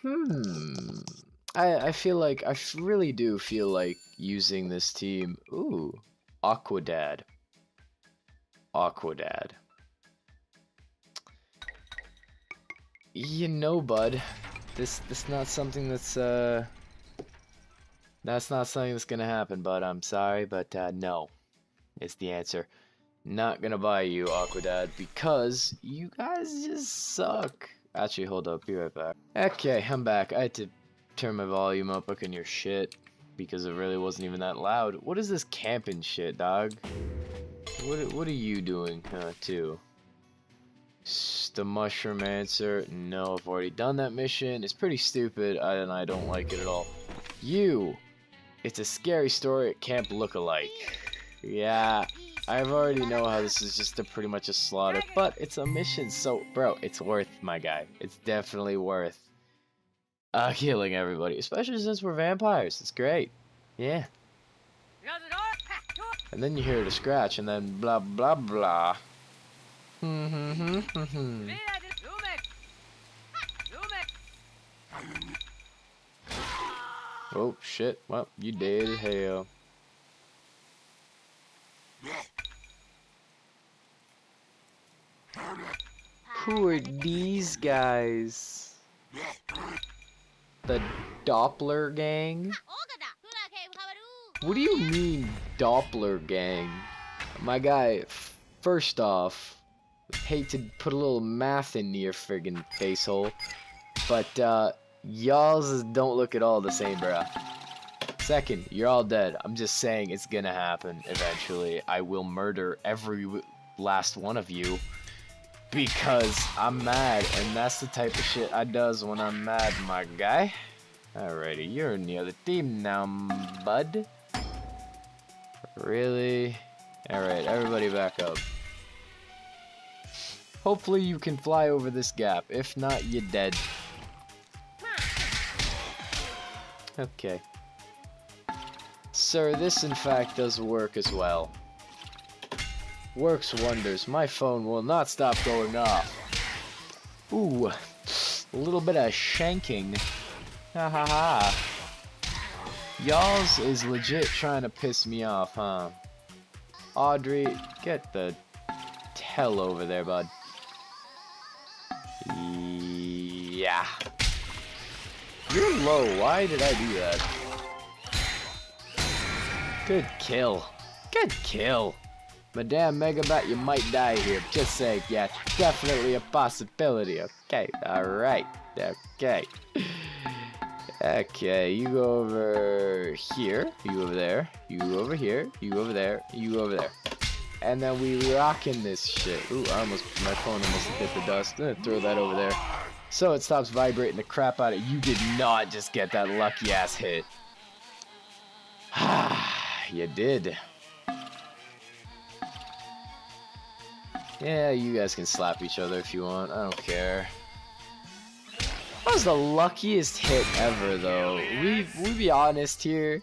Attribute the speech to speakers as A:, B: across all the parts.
A: Hmm. I feel like really do feel like using this team. Ooh, Aquadad. Aquadad. You know, bud, this not something that's not something that's gonna happen, bud. I'm sorry, but no, is the answer. Not gonna buy you, Aquadad, because you guys just suck. Actually, hold up, be right back. Okay, I'm back. I had to turn my volume up. I couldn't hear shit because it really wasn't even that loud. What is this camping shit, dog? What are you doing, too? The Mushroom Answer. No, I've already done that mission. It's pretty stupid, and I don't like it at all. You! It's a scary story at Camp Lookalike. Yeah, I've already know how this is just pretty much a slaughter, but it's a mission, so, bro, it's worth, my guy. It's definitely worth killing everybody, especially since we're vampires. It's great. Yeah. And then you hear the scratch, and then blah, blah, blah. Oh, shit. Well, you dead as hell. Who are these guys? The Doppler gang? What do you mean, Doppler gang? My guy, first off, hate to put a little math into your friggin' face hole, but, y'all's don't look at all the same, bruh. Second, you're all dead. I'm just saying it's gonna happen eventually. I will murder every last one of you because I'm mad, and that's the type of shit I does when I'm mad, my guy. Alrighty, you're in the other team now, bud. Really? Alright, everybody back up. Hopefully you can fly over this gap. If not, you're dead. Okay. Sir, this in fact does work as well. Works wonders. My phone will not stop going off. Ooh, a little bit of shanking. Ha ha ha. Y'all's is legit trying to piss me off, huh? Audrey, get the hell over there, bud. Yeah. You're low. Why did I do that? Good kill. Good kill. Madame Megabat, you might die here. Just saying, yeah, definitely a possibility. Okay, alright. Okay. Okay, you go over here, you over there, you over here, you over there, you over there. And then we rockin' this shit. Ooh, my phone almost hit the dust. I'm gonna throw that over there. So it stops vibrating the crap out of it. You did not just get that lucky ass hit. You did. Yeah, you guys can slap each other if you want. I don't care. That was the luckiest hit ever, though. We be honest here.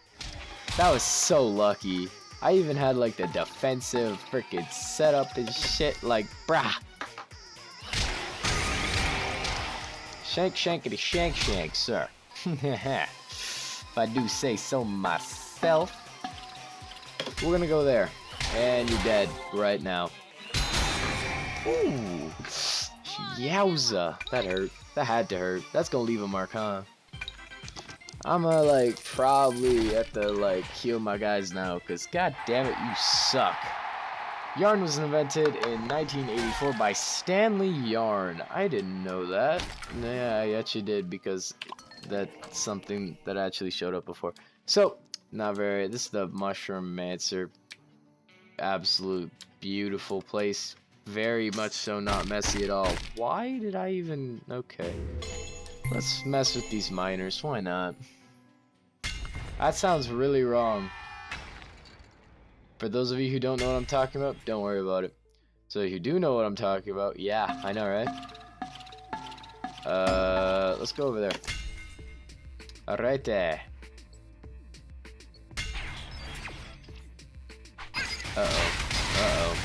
A: That was so lucky. I even had like the defensive freaking setup and shit. Like, brah. Shank, shankity, shank, shank, sir. If I do say so myself. We're gonna go there. And you're dead right now. Ooh. Yowza. That hurt. That had to hurt. That's gonna leave a mark, huh? I'm gonna, like, probably have to, like, heal my guys now, because, god damn it, you suck. Yarn was invented in 1984 by Stanley Yarn. I didn't know that. Yeah, I actually did, because that's something that actually showed up before. So, not very. This is the Mushroom Mancer. Absolute beautiful place. Very much so not messy at all. Why did I even... Okay. Let's mess with these miners. Why not? That sounds really wrong. For those of you who don't know what I'm talking about, don't worry about it. So if you do know what I'm talking about, yeah, I know, right? Let's go over there. Alright there. Uh-oh. Uh-oh.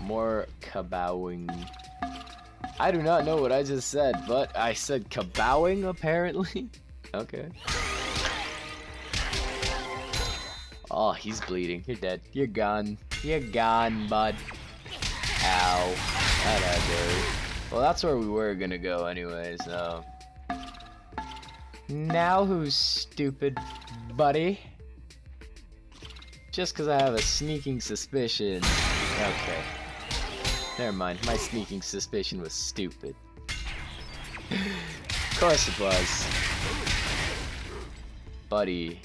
A: More kabowing. I do not know what I just said, but I said kabowing apparently. Okay. Oh, he's bleeding. You're dead. You're gone. You're gone, bud. Ow. That had hurt. Well, that's where we were gonna go anyway, so. Now who's stupid, buddy? Just because I have a sneaking suspicion. Okay. Never mind. My sneaking suspicion was stupid. Of course it was. Buddy.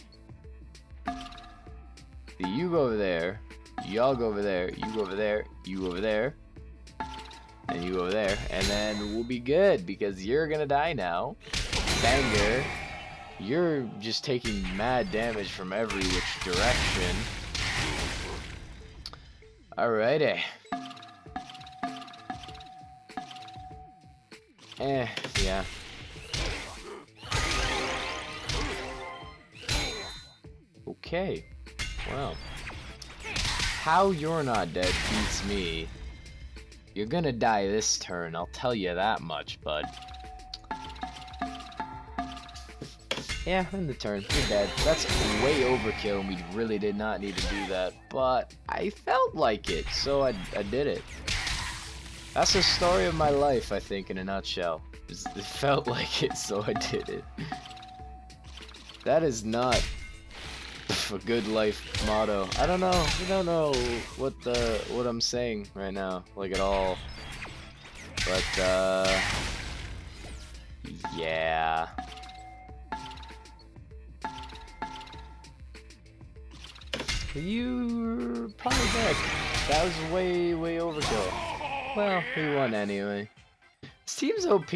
A: You go over there, y'all go over there, you go over there, you over there, and you over there, and then we'll be good because you're gonna die now. Banger. You're just taking mad damage from every which direction. Alrighty. Yeah. Okay. Well, how you're not dead beats me. You're gonna die this turn, I'll tell you that much, bud. Yeah, in the turn, you're dead. That's way overkill, and we really did not need to do that, but I felt like it, so I did it. That's the story of my life, I think, in a nutshell. It felt like it, so I did it. That is not a good life motto. I don't know. I don't know what I'm saying right now, like at all. But yeah. You're probably dead. That was way overkill. Well, we won anyway. This team's OP.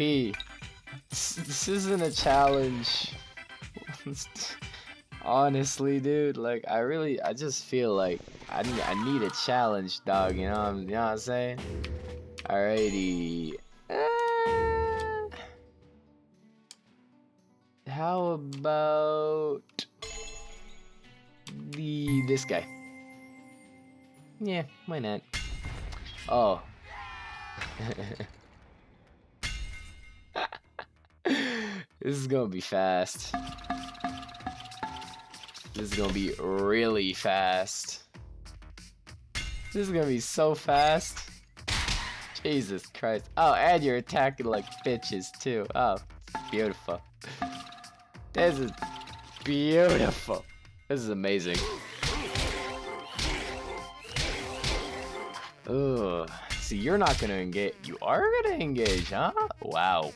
A: This isn't a challenge. Honestly, dude, like I just feel like I need a challenge, dog. You know what I'm saying? Alrighty. How about this guy? Yeah, why not? Oh. This is gonna be fast. This is gonna be really fast. This is gonna be so fast. Jesus Christ. Oh, and you're attacking like bitches too. Oh, beautiful. This is beautiful. This is amazing. Ugh. See, you're not gonna engage. You are gonna engage, huh? Wow.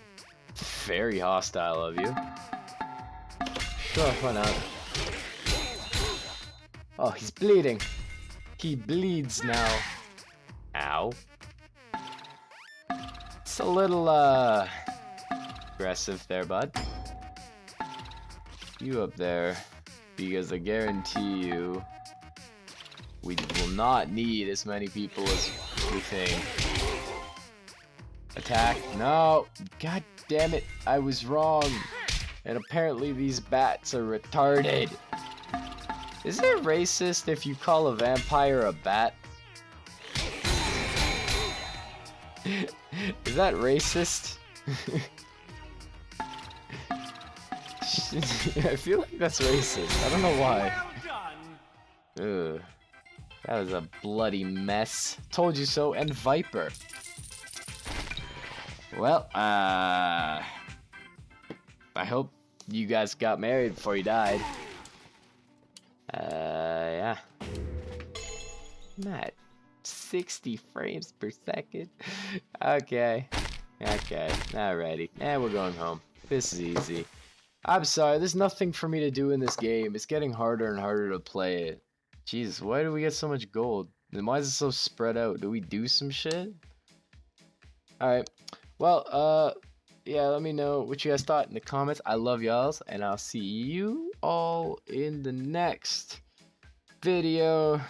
A: Very hostile of you. Sure, why not? Oh, he's bleeding. He bleeds now. Ow. It's a little, aggressive there, bud. You up there. Because I guarantee you, we will not need as many people as we think. Attack. No. God damn it. I was wrong. And apparently these bats are retarded. Is it racist if you call a vampire a bat? Is that racist? I feel like that's racist. I don't know why. Ugh. That was a bloody mess. Told you so. And Viper. Well, I hope you guys got married before you died. Yeah. I'm at 60 frames per second. Okay. Alrighty. We're going home. This is easy. I'm sorry, there's nothing for me to do in this game. It's getting harder and harder to play it. Jesus, why do we get so much gold? And why is it so spread out? Do we do some shit? Alright. Well, yeah, let me know what you guys thought in the comments. I love y'all, and I'll see you all in the next video.